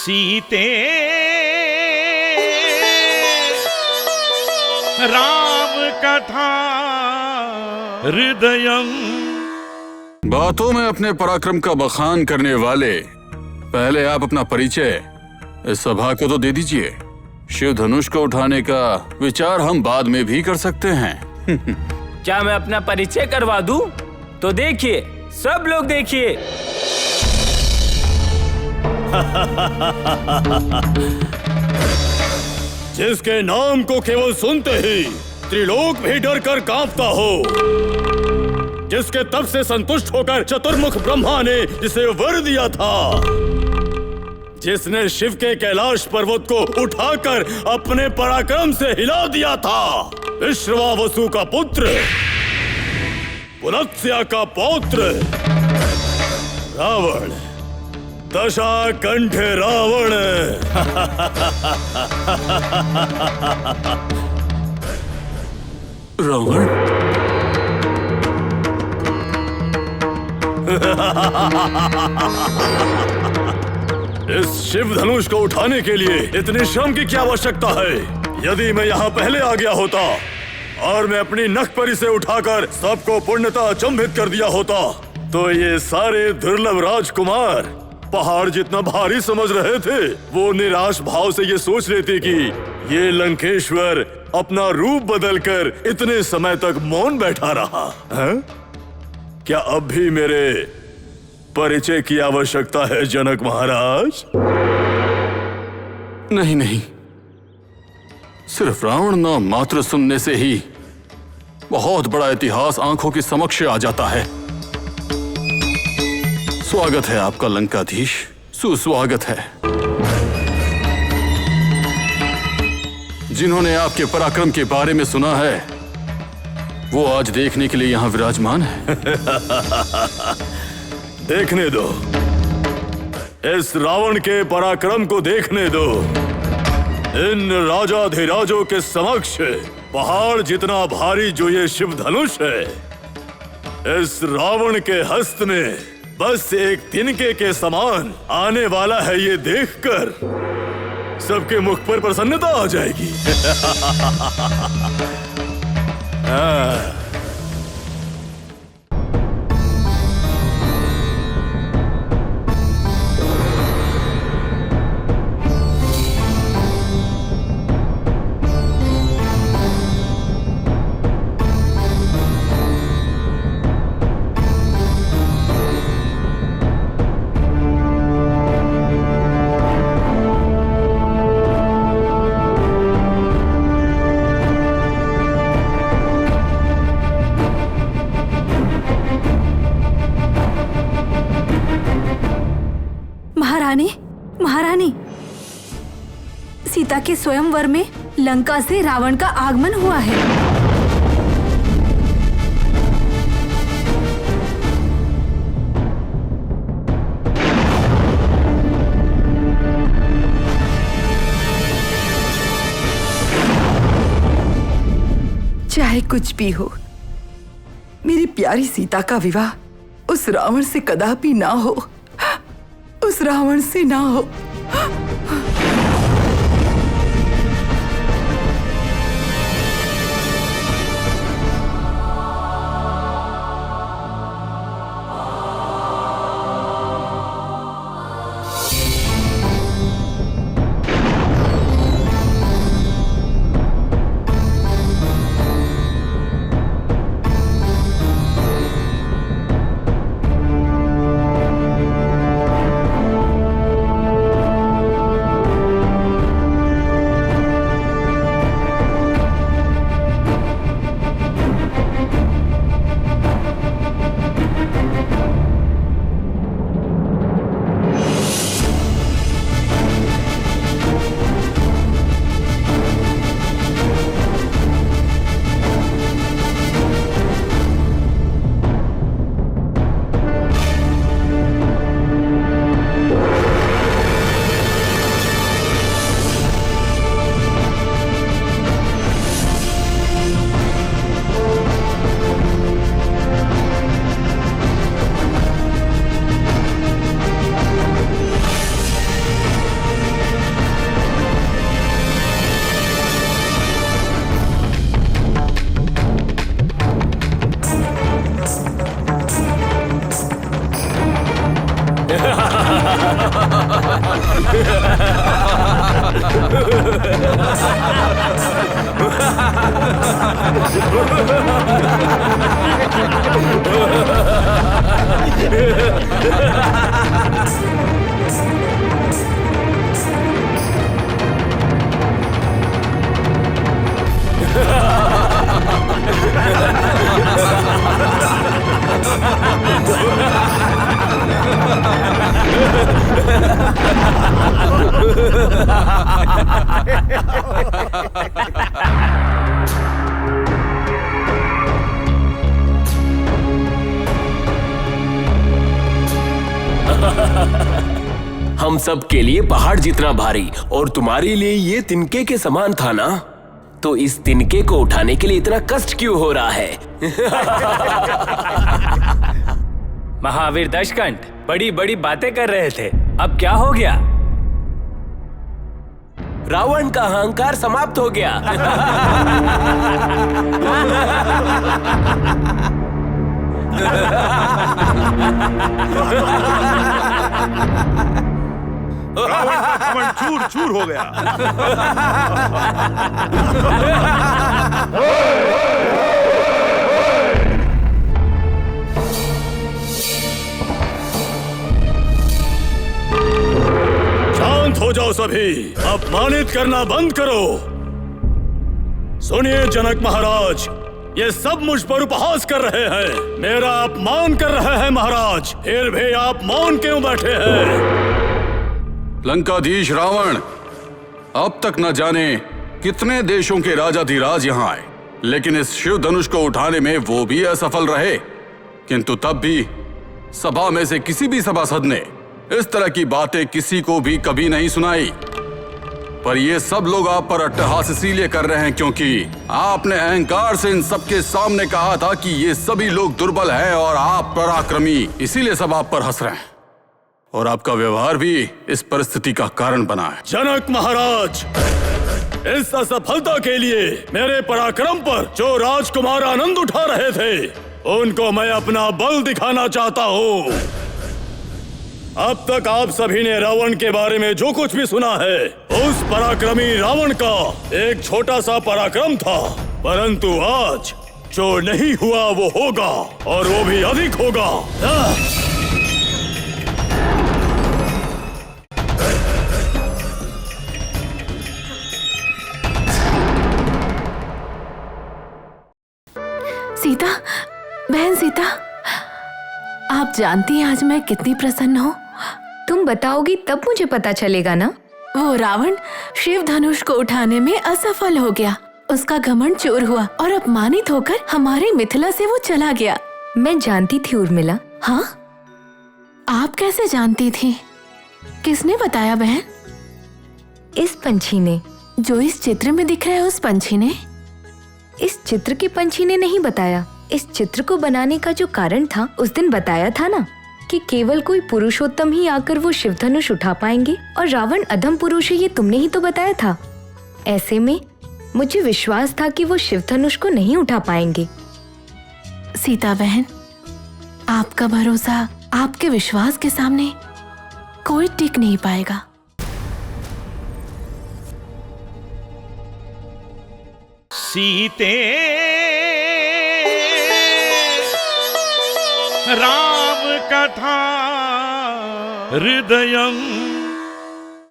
सीते राम कथा हृदयम। बातों में अपने पराक्रम का बखान करने वाले, पहले आप अपना परिचय इस सभा को तो दे दीजिए। शिव धनुष को उठाने का विचार हम बाद में भी कर सकते हैं। क्या मैं अपना परिचय करवा दूं? तो देखिए, सब लोग देखिए। जिसके नाम को केवल सुनते ही त्रिलोक भी डर कर कांपता हो, जिसके तप से संतुष्ट होकर चतुर्मुख ब्रह्मा ने जिसे वर दिया था, जिसने शिव के कैलाश पर्वत को उठाकर अपने पराक्रम से हिला दिया था, विश्रवावसु का पुत्र, पुलत्स्य का पौत्र रावण, दशाकंठ रावण। रावण? इस शिव धनुष को उठाने के लिए इतने श्रम की क्या आवश्यकता है? यदि मैं यहाँ पहले आ गया होता और मैं अपनी नख परी से उठाकर सबको पूर्णतः अचंभित कर दिया होता, तो ये सारे दुर्लभ राजकुमार पहाड़ जितना भारी समझ रहे थे, वो निराश भाव से ये सोच लेते कि ये लंकेश्वर अपना रूप बदलकर इतने समय तक मौन बैठा रहा है। क्या अब भी मेरे परिचय की आवश्यकता है जनक महाराज? नहीं नहीं, सिर्फ रावण नाम मात्र सुनने से ही बहुत बड़ा इतिहास आंखों के समक्ष आ जाता है। स्वागत है आपका लंकाधीश, सुस्वागत है। जिन्होंने आपके पराक्रम के बारे में सुना है, वो आज देखने के लिए यहाँ विराजमान है। देखने दो, इस रावण के पराक्रम को देखने दो। इन राजाधिराजों के समक्ष पहाड़ जितना भारी जो ये शिव धनुष है, इस रावण के हस्त में बस एक तिनके के समान आने वाला है। ये देखकर सबके मुख पर प्रसन्नता आ जाएगी। महारानी, सीता के स्वयंवर में लंका से रावण का आगमन हुआ है। चाहे कुछ भी हो, मेरी प्यारी सीता का विवाह उस रावण से कदापि ना हो, उस रावण से ना हो। हम सब के लिए पहाड़ जितना भारी और तुम्हारे लिए ये तिनके के समान था ना, तो इस तिनके को उठाने के लिए इतना कष्ट क्यों हो रहा है? महावीर दशकंठ बड़ी बड़ी बातें कर रहे थे, अब क्या हो गया? रावण का अहंकार समाप्त हो गया। रावण का घमंड चूर चूर हो गया। शांत हो जाओ सभी, अपमानित करना बंद करो। सुनिए जनक महाराज, ये सब मुझ पर उपहास कर रहे हैं, मेरा अपमान कर रहे हैं महाराज, फिर भी आप मौन क्यों बैठे हैं? लंकाधीश रावण, अब तक न जाने कितने देशों के राजाधिराज यहाँ आए, लेकिन इस शिव धनुष को उठाने में वो भी असफल रहे। किंतु तब भी सभा में से किसी भी सभासद ने इस तरह की बातें किसी को भी कभी नहीं सुनाई। पर ये सब लोग आप पर अट्टहास इसीलिए कर रहे हैं क्योंकि आपने अहंकार से इन सबके सामने कहा था कि ये सभी लोग दुर्बल हैं और आप पराक्रमी, इसीलिए सब आप पर हंस रहे हैं। और आपका व्यवहार भी इस परिस्थिति का कारण बना है। जनक महाराज, इस असफलता के लिए मेरे पराक्रम पर जो राजकुमार आनंद उठा रहे थे, उनको मैं अपना बल दिखाना चाहता हूँ। अब तक आप सभी ने रावण के बारे में जो कुछ भी सुना है, उस पराक्रमी रावण का एक छोटा सा पराक्रम था, परंतु आज जो नहीं हुआ वो होगा और वो भी अधिक होगा। सीता, बहन सीता, आप जानती हैं आज मैं कितनी प्रसन्न हूँ। तुम बताओगी तब मुझे पता चलेगा ना। वो रावण शिव धनुष को उठाने में असफल हो गया, उसका घमंड चूर हुआ और अपमानित होकर हमारे मिथिला से वो चला गया। मैं जानती थी उर्मिला। हाँ, आप कैसे जानती थी? किसने बताया बहन? इस पंछी ने। जो इस चित्र में दिख रहा है उस पंछी ने? इस चित्र के पंछी ने नहीं बताया। इस चित्र को बनाने का जो कारण था उस दिन बताया था ना, कि केवल कोई पुरुषोत्तम ही आकर वो शिव धनुष उठा पाएंगे, और रावण अधम पुरुष है ये तुमने ही तो बताया था। ऐसे में मुझे विश्वास था कि वो शिव धनुष को नहीं उठा पाएंगे। सीता बहन, आपका भरोसा, आपके विश्वास के सामने कोई टिक नहीं पाएगा। सीते राम कथा हृदयं